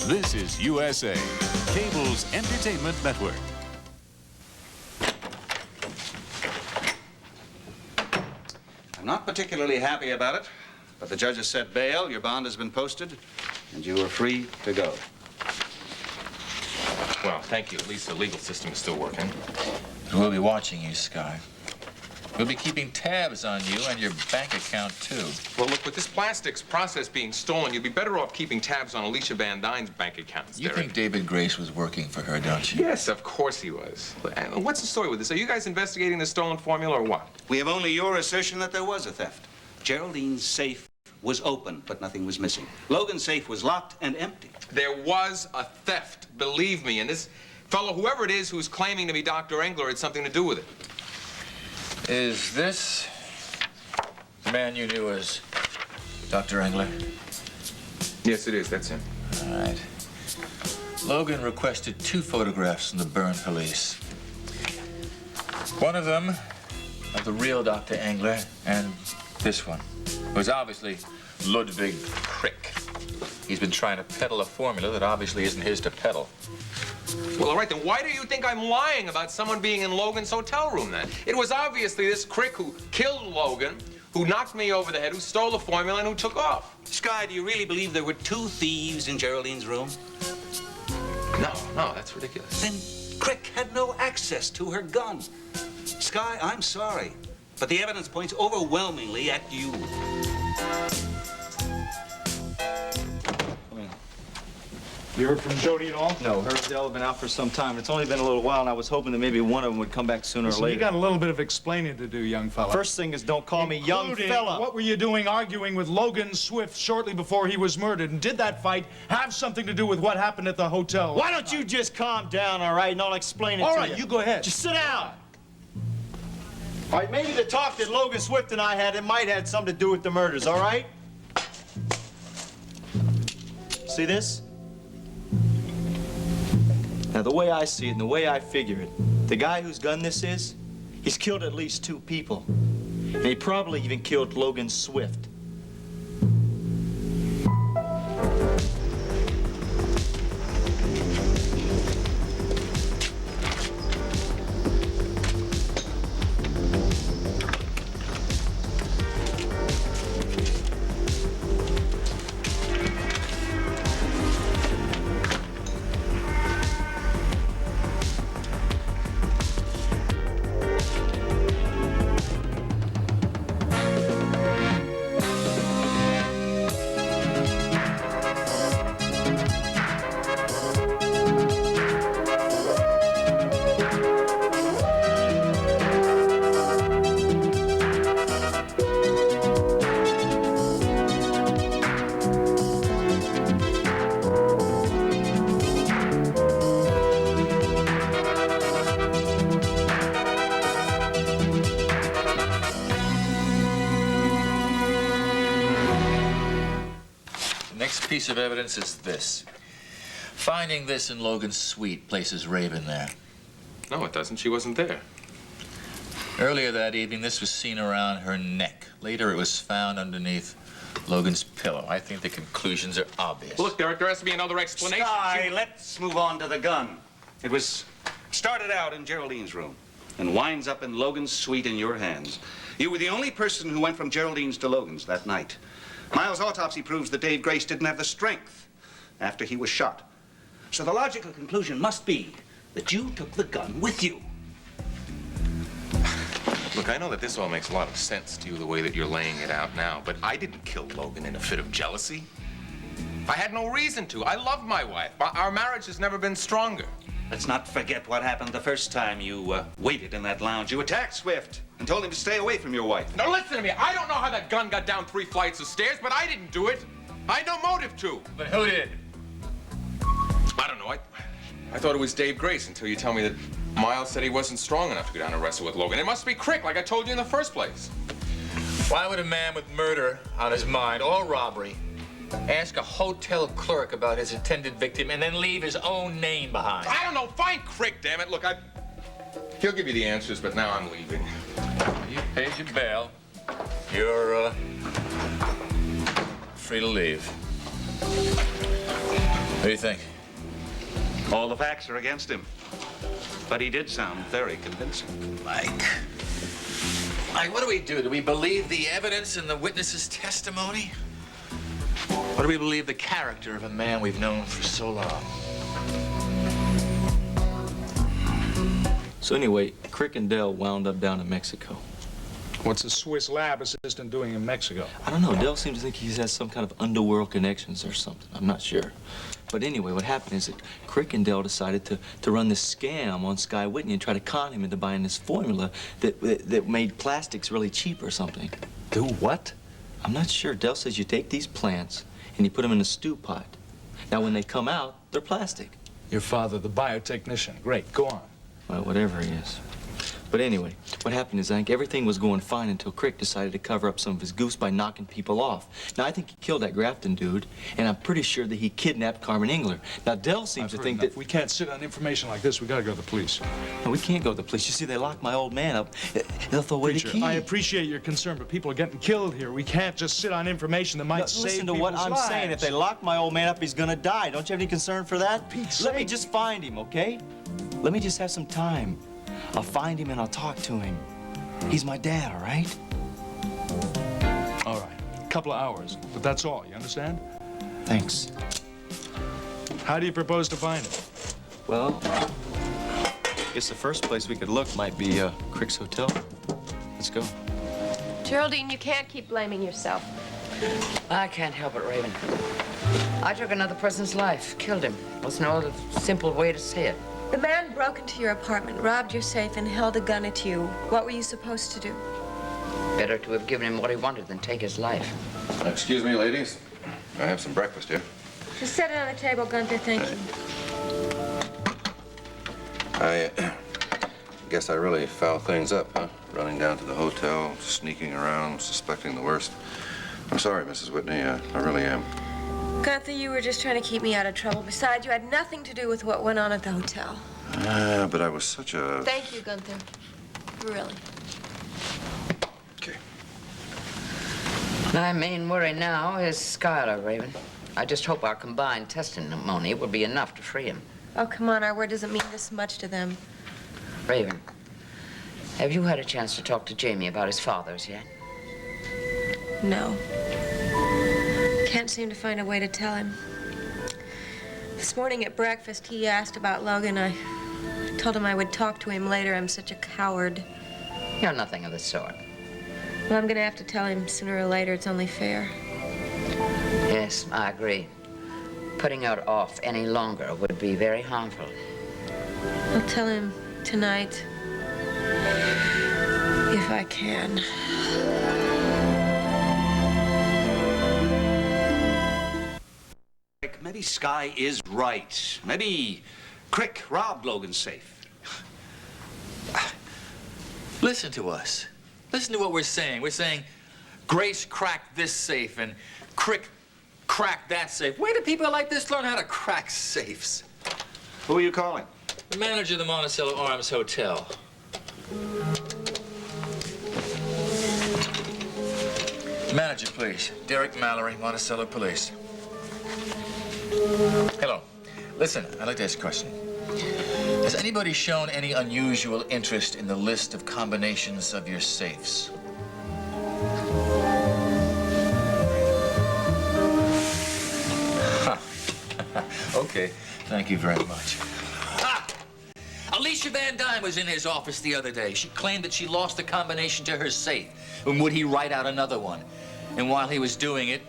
This is USA, cable's entertainment network. I'm not particularly happy about it, but the judge has set bail, your bond has been posted, and you are free to go. Well, thank you. At least the legal system is still working. We'll be watching you, Sky. We'll be keeping tabs on you and your bank account, too. Well, look, with this plastics process being stolen, you'd be better off keeping tabs on Alicia Van Dyne's bank accounts, You Derek. think David Grace was working for her, don't you? Yes, of course he was. And what's the story with this? Are you guys investigating the stolen formula or what? We have only your assertion that there was a theft. Geraldine's safe was open, but nothing was missing. Logan's safe was locked and empty. There was a theft, believe me, and this fellow, whoever it is who's claiming to be Dr. Engler, had something to do with it. Is this the man you knew as Dr. Engler? Yes, it is. That's him. All right. Logan requested 2 photographs from the Byrne police. One of them of the real Dr. Engler, and this one was obviously Ludwig Crick. He's been trying to peddle a formula that obviously isn't his to peddle. Well, all right, then why do you think I'm lying about someone being in Logan's hotel room, then? It was obviously this Crick who killed Logan, who knocked me over the head, who stole the formula, and who took off. Sky, do you really believe there were 2 thieves in Geraldine's room? No, that's ridiculous. Then Crick had no access to her gun. Sky, I'm sorry, but the evidence points overwhelmingly at you. You heard from Jody at all? No, her and Dell have been out for some time. It's only been a little while, and I was hoping that maybe one of them would come back sooner or Listen, later. you got a little bit of explaining to do, young fella. First thing is, don't call me young Including, fella. What were you doing arguing with Logan Swift shortly before he was murdered? And did that fight have something to do with what happened at the hotel? Why don't you just calm down, all right, and I'll explain it All to right, you. you go ahead. Just sit down. All right, maybe the talk that Logan Swift and I had, it might have something to do with the murders, all right? See this? Now, the way I see it and the way I figure it, the guy whose gun this is, he's killed at least 2 people. And he probably even killed Logan Swift. Next piece of evidence is this. Finding this in Logan's suite places Raven there. No, it doesn't. She wasn't there. Earlier that evening, this was seen around her neck. Later, it was found underneath Logan's pillow. I think the conclusions are obvious. Well, look, Derek, there has to be another explanation. Sky, let's move on to the gun. It was started out in Geraldine's room and winds up in Logan's suite in your hands. You were the only person who went from Geraldine's to Logan's that night. Miles' autopsy proves that Dave Grace didn't have the strength after he was shot. So the logical conclusion must be that you took the gun with you. Look, I know that this all makes a lot of sense to you, the way that you're laying it out now, but I didn't kill Logan in a fit of jealousy. I had no reason to. I love my wife. Our marriage has never been stronger. Let's not forget what happened the first time you waited in that lounge. You attacked Swift and told him to stay away from your wife. Now listen to me. I don't know how that gun got down 3 flights of stairs, but I didn't do it. I had no motive to. But who did? I don't know. I thought it was Dave Grace until you tell me that Miles said he wasn't strong enough to go down and wrestle with Logan. It must be Crick, like I told you in the first place. Why would a man with murder on his mind or robbery ask a hotel clerk about his intended victim and then leave his own name behind? I don't know. Find Crick, damn it. Look, he'll give you the answers, but now I'm leaving. You paid your bail. You're free to leave. What do you think? All the facts are against him. But he did sound very convincing. Mike, what do we do? Do we believe the evidence in the witness's testimony? Or do we believe the character of a man we've known for so long? So anyway, Crick and Dell wound up down in Mexico. What's a Swiss lab assistant doing in Mexico? I don't know. Dell seems to think he has some kind of underworld connections or something. I'm not sure. But anyway, what happened is that Crick and Dell decided to run this scam on Sky Whitney and try to con him into buying this formula that made plastics really cheap or something. Do what? I'm not sure. Dell says you take these plants and you put them in a stew pot. Now, when they come out, they're plastic. Your father, the biotechnician. Great, go on. Well, whatever he is. But anyway, what happened is I think everything was going fine until Crick decided to cover up some of his goofs by knocking people off. Now, I think he killed that Grafton dude, and I'm pretty sure that he kidnapped Carmen Engler. Now, Dell seems to think that... We can't sit on information like this. We gotta go to the police. No, we can't go to the police. You see, they locked my old man up. They'll throw away the Preacher, key. I appreciate your concern, but people are getting killed here. We can't just sit on information that might save Listen to people's what I'm lives. saying. If they lock my old man up, he's gonna die. Don't you have any concern for that? Pete's Let me sake. just find him, okay? Let me just have some time. I'll find him and I'll talk to him. He's my dad, all right? All right, a couple of hours, but that's all, you understand? Thanks. How do you propose to find him? Well, I guess the first place we could look might be Crick's Hotel. Let's go. Geraldine, you can't keep blaming yourself. I can't help it, Raven. I took another person's life, killed him. There's no other simple way to say it. The man broke into your apartment, robbed your safe, and held a gun at you. What were you supposed to do? Better to have given him what he wanted than take his life. Excuse me, ladies. I have some breakfast here. Just set it on the table, Gunther. Thank you. I guess I really fouled things up, huh? Running down to the hotel, sneaking around, suspecting the worst. I'm sorry, Mrs. Whitney. I really am. Gunther, you were just trying to keep me out of trouble. Besides, you had nothing to do with what went on at the hotel. But I was such a... Thank you, Gunther. Really. Okay. My main worry now is Skylar, Raven. I just hope our combined testimony will be enough to free him. Oh, come on. Our word doesn't mean this much to them. Raven, have you had a chance to talk to Jamie about his father's yet? No. Can't seem to find a way to tell him. This morning at breakfast, he asked about Logan. I told him I would talk to him later. I'm such a coward. You're nothing of the sort. Well, I'm gonna have to tell him sooner or later. It's only fair. Yes, I agree. Putting out off any longer would be very harmful. I'll tell him tonight. If I can. Maybe Sky is right. Maybe Crick robbed Logan's safe. Listen to us. Listen to what we're saying. We're saying Grace cracked this safe and Crick cracked that safe. Where do people like this learn how to crack safes? Who are you calling? The manager of the Monticello Arms Hotel. Manager, please. Derek Mallory, Monticello Police. Hello. Listen, I'd like to ask a question. Has anybody shown any unusual interest in the list of combinations of your safes? Huh. Okay, thank you very much. Ah! Alicia Van Dyne was in his office the other day. She claimed that she lost the combination to her safe. And would he write out another one? And while he was doing it,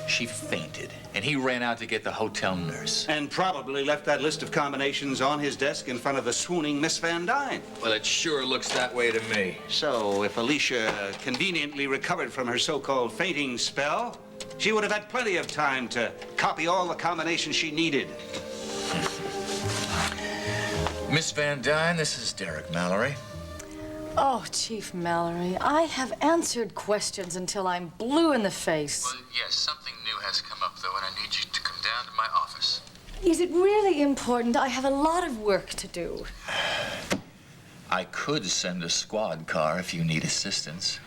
she fainted, and he ran out to get the hotel nurse. And probably left that list of combinations on his desk in front of the swooning Miss Van Dyne. Well, it sure looks that way to me. So, if Alicia conveniently recovered from her so-called fainting spell, she would have had plenty of time to copy all the combinations she needed. Miss Van Dyne, this is Derek Mallory. Oh, Chief Mallory, I have answered questions until I'm blue in the face. Well, yes, something new has come up, though, and I need you to come down to my office. Is it really important? I have a lot of work to do. I could send a squad car if you need assistance.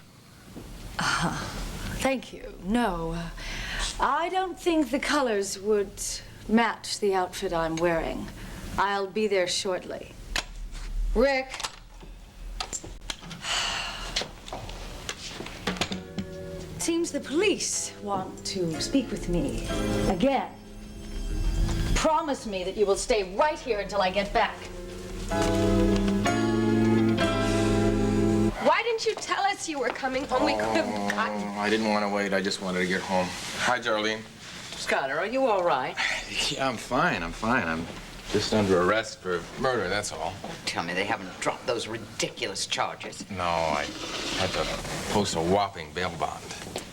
Thank you. No, I don't think the colors would match the outfit I'm wearing. I'll be there shortly. Rick. Seems the police want to speak with me again. Promise me that you will stay right here until I get back. Why didn't you tell us you were coming home? We could have gotten... I didn't want to wait. I just wanted to get home. Hi, Geraldine. Skyler, are you all right? Yeah, I'm fine. I'm just under arrest for murder, that's all. Tell me they haven't dropped those ridiculous charges. No, I had to post a whopping bail bond.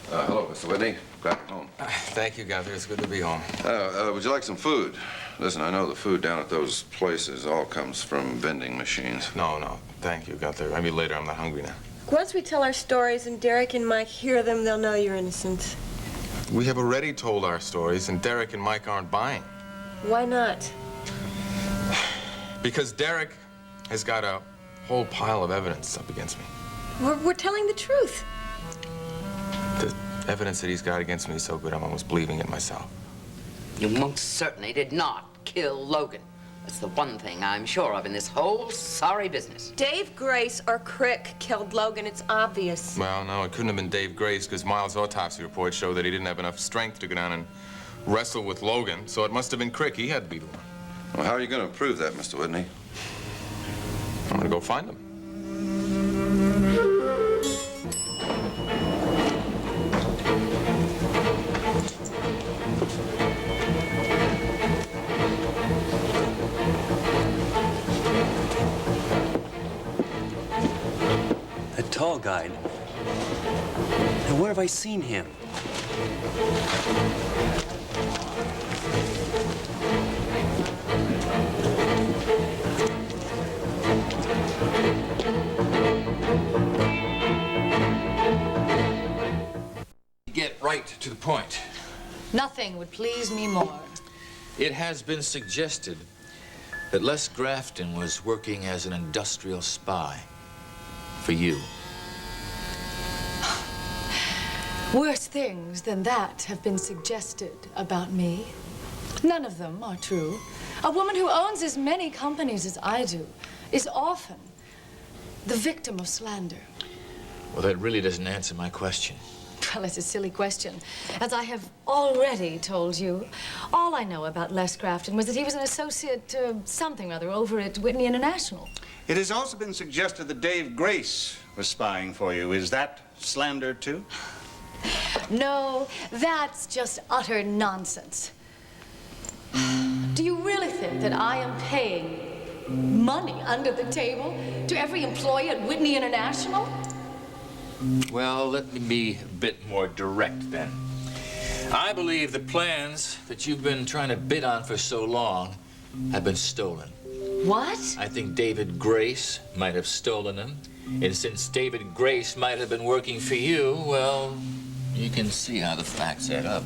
Hello, Mr. Whitney. Glad you're home. Thank you, Gunther. It's good to be home. Would you like some food? Listen, I know the food down at those places all comes from vending machines. No. Thank you, Gunther. Maybe later. I'm not hungry now. Once we tell our stories and Derek and Mike hear them, they'll know you're innocent. We have already told our stories, and Derek and Mike aren't buying. Why not? Because Derek has got a whole pile of evidence up against me. We're telling the truth. The evidence that he's got against me is so good, I'm almost believing it myself. You most certainly did not kill Logan. That's the one thing I'm sure of in this whole sorry business. Dave Grace or Crick killed Logan. It's obvious. Well, no, it couldn't have been Dave Grace because Miles' autopsy report showed that he didn't have enough strength to go down and wrestle with Logan, so it must have been Crick. He had to be the one. Well, how are you going to prove that, Mr. Whitney? I'm going to go find him. That tall guy. Now, where have I seen him? Get right to the point. Nothing would please me more. It has been suggested that Les Grafton was working as an industrial spy for you. Worse things than that have been suggested about me. None of them are true. A woman who owns as many companies as I do is often the victim of slander. Well, that really doesn't answer my question. Well, it's a silly question. As I have already told you, all I know about Les Grafton was that he was an associate something or other over at Whitney International. It has also been suggested that Dave Grace was spying for you. Is that slander, too? No, that's just utter nonsense. Do you really think that I am paying money under the table to every employee at Whitney International? Well, let me be a bit more direct then. I believe the plans that you've been trying to bid on for so long have been stolen. What? I think David Grace might have stolen them. And since David Grace might have been working for you, well, you can see how the facts add up.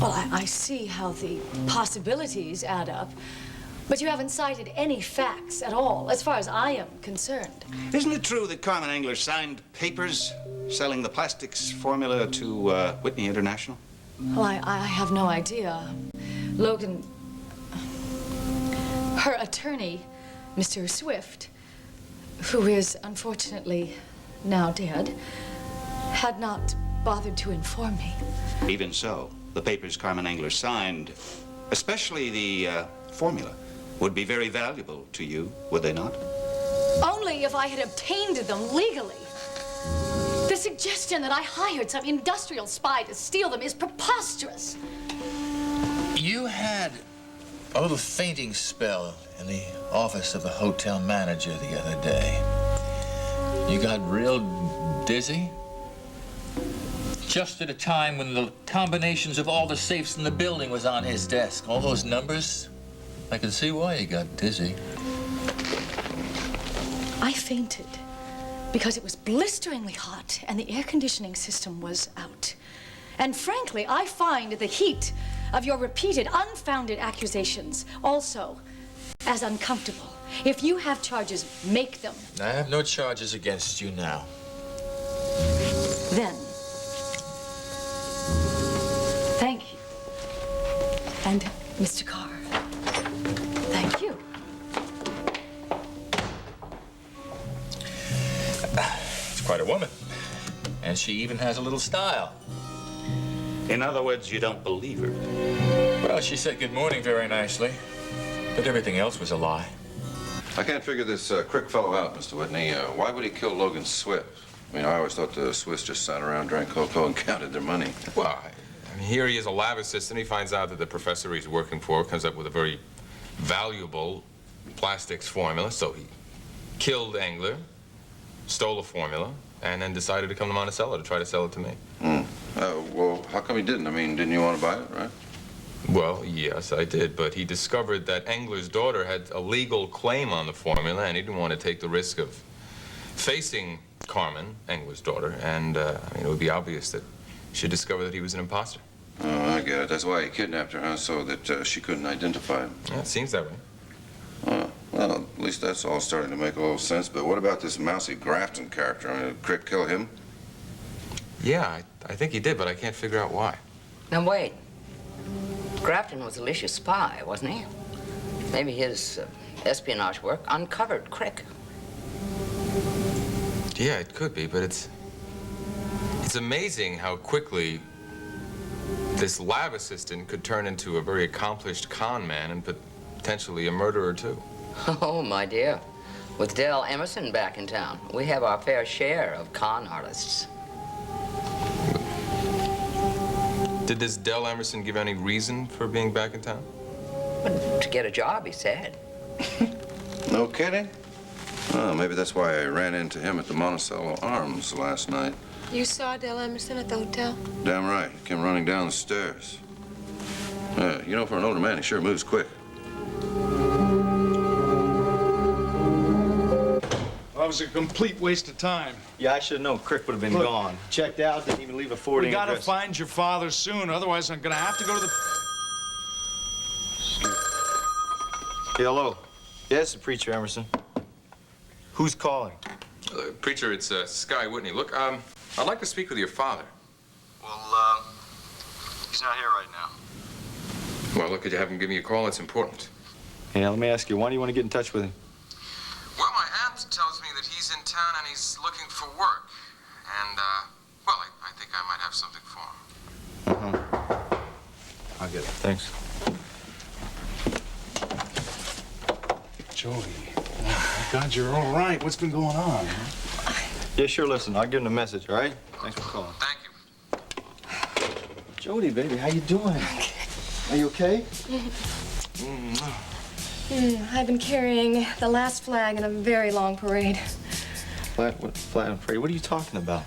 Well, I see how the possibilities add up, but you haven't cited any facts at all, as far as I am concerned. Isn't it true that Carmen Engler signed papers selling the plastics formula to Whitney International? Well, I have no idea. Logan, her attorney, Mr. Swift, who is unfortunately now dead, had not bothered to inform me. Even so, the papers Carmen Engler signed, especially the formula, would be very valuable to you, would they not? Only if I had obtained them legally. The suggestion that I hired some industrial spy to steal them is preposterous. You had a little fainting spell in the office of the hotel manager the other day. You got real dizzy? Just at a time when the combinations of all the safes in the building was on his desk. All those numbers, I can see why you got dizzy. I fainted because it was blisteringly hot and the air conditioning system was out. And frankly, I find the heat of your repeated, unfounded accusations also as uncomfortable. If you have charges, make them. I have no charges against you now. Then, thank you. And Mr. Carr. Thank you. She's quite a woman. And she even has a little style. In other words, you don't believe her. Well, she said good morning very nicely, but everything else was a lie. I can't figure this Crick fellow out, Mr. Whitney. Why would he kill Logan Swift? I mean, I always thought the Swiss just sat around, drank cocoa, and counted their money. Well, I mean, here he is a lab assistant. He finds out that the professor he's working for comes up with a very valuable plastics formula, so he killed Engler, stole a formula, and then decided to come to Monticello to try to sell it to me. Well, how come he didn't? I mean, didn't you want to buy it, right? Well, yes, I did, but he discovered that Engler's daughter had a legal claim on the formula, and he didn't want to take the risk of facing Carmen, Engler's daughter, and, I mean, it would be obvious that she'd discover that he was an imposter. Oh, I get it. That's why he kidnapped her, huh? So that she couldn't identify him. Yeah, it seems that way. Oh, well, at least that's all starting to make a little sense. But what about this mousy Grafton character? I mean, did Crick kill him? Yeah, I think he did, but I can't figure out why. Now, wait. Grafton was Alicia's spy, wasn't he? Maybe his espionage work uncovered Crick. Yeah, it could be, but it's amazing how quickly this lab assistant could turn into a very accomplished con man and potentially a murderer, too. Oh, my dear. With Dell Emerson back in town, we have our fair share of con artists. Did this Dell Emerson give any reason for being back in town? To get a job, he said. No kidding? Oh, maybe that's why I ran into him at the Monticello Arms last night. You saw Dell Emerson at the hotel? Damn right. He came running down the stairs. You know, for an older man, he sure moves quick. Well, that was a complete waste of time. Yeah, I should have known Crick would have been Look. gone. Checked out, didn't even leave a forwarding We gotta address. find your father soon, otherwise I'm gonna have to go to the... Hey, hello. Yeah, it's the preacher, Emerson. Who's calling? Preacher, it's Sky Whitney. Look, I'd like to speak with your father. Well, he's not here right now. Well, look, could you have him give me a call? It's important. Yeah, let me ask you, why do you want to get in touch with him? Well, my aunt tells me that he's in town and he's looking for work. And, well, I think I might have something for him. Uh-huh. I'll get it. Thanks. Jody, oh, my God, you're all right. What's been going on? Yeah, sure, listen, I'll give him a message, all right? Thanks for calling. Thank you. Jody, baby, how you doing? Are you okay? I've been carrying the last flag in a very long parade. Flat and afraid. What are you talking about?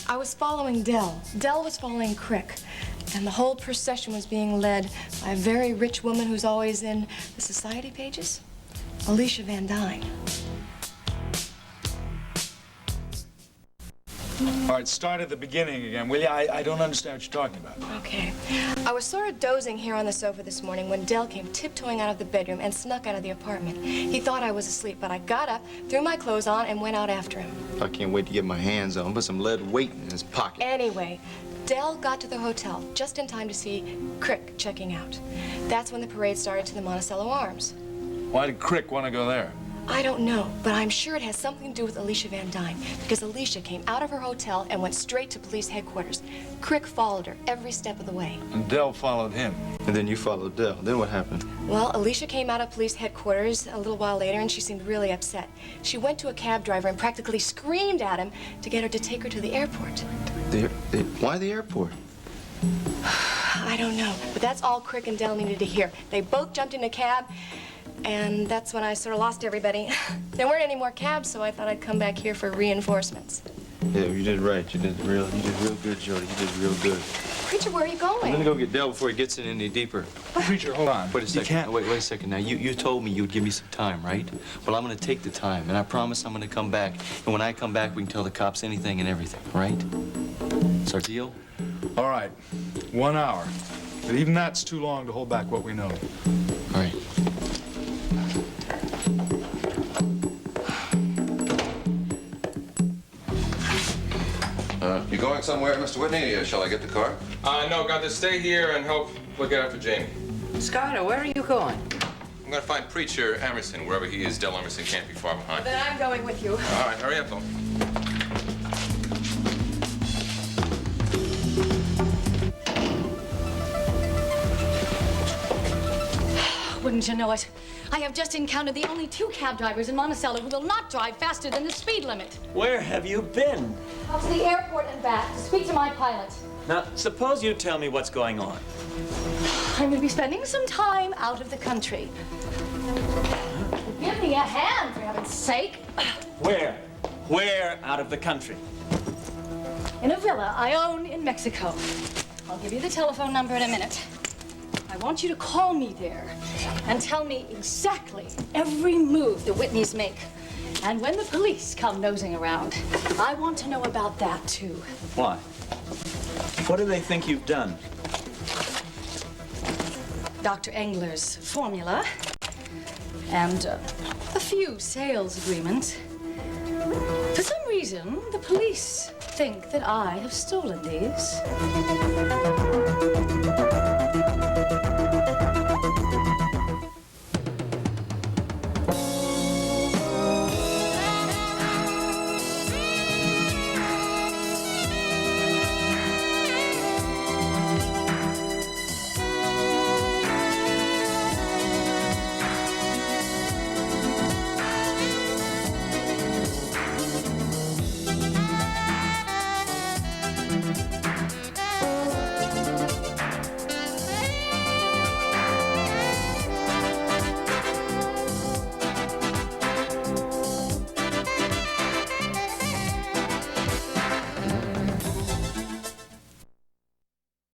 I was following Dell. Dell was following Crick. And the whole procession was being led by a very rich woman who's always in the society pages, Alicia Van Dyne. All right, start at the beginning again, will you? I don't understand what you're talking about. Okay. I was sort of dozing here on the sofa this morning when Dell came tiptoeing out of the bedroom and snuck out of the apartment. He thought I was asleep, but I got up, threw my clothes on, and went out after him. I can't wait to get my hands on him. Put some lead weight in his pocket. Anyway, Dell got to the hotel just in time to see Crick checking out. That's when the parade started to the Monticello Arms. Why did Crick want to go there? I don't know, but I'm sure it has something to do with Alicia Van Dyne, because Alicia came out of her hotel and went straight to police headquarters. Crick followed her every step of the way. And Dell followed him. And then you followed Dell. Then what happened? Well, Alicia came out of police headquarters a little while later, and she seemed really upset. She went to a cab driver and practically screamed at him to get her to take her to the airport. Why the airport? I don't know, but that's all Crick and Dell needed to hear. They both jumped in a cab, and that's when I sort of lost everybody. There weren't any more cabs, so I thought I'd come back here for reinforcements. Yeah, you did right. You did real good, Jody. You did real good. Preacher, where are you going? I'm gonna go get Dell before he gets in any deeper. Preacher, hold on. Wait a second. You can't... Wait a second. Now, you told me you'd give me some time, right? Well, I'm gonna take the time, and I promise I'm gonna come back. And when I come back, we can tell the cops anything and everything, right? It's our deal? All right, 1 hour. But even that's too long to hold back what we know. All right. You going somewhere, Mr. Whitney? Shall I get the car? No, got to stay here and help look out for Jamie. Skyler, where are you going? I'm gonna find Preacher Emerson. Wherever he is, Del Emerson can't be far behind. Then I'm going with you. All right, hurry up, though. Wouldn't you know it? I have just encountered the only 2 cab drivers in Monticello who will not drive faster than the speed limit. Where have you been? Out to the airport and back to speak to my pilot. Now, suppose you tell me what's going on. I'm going to be spending some time out of the country. Give me a hand, for heaven's sake. Where? Where out of the country? In a villa I own in Mexico. I'll give you the telephone number in a minute. I want you to call me there and tell me exactly every move the Whitneys make. And when the police come nosing around, I want to know about that, too. Why? What do they think you've done? Dr. Engler's formula and a few sales agreements. For some reason, the police think that I have stolen these.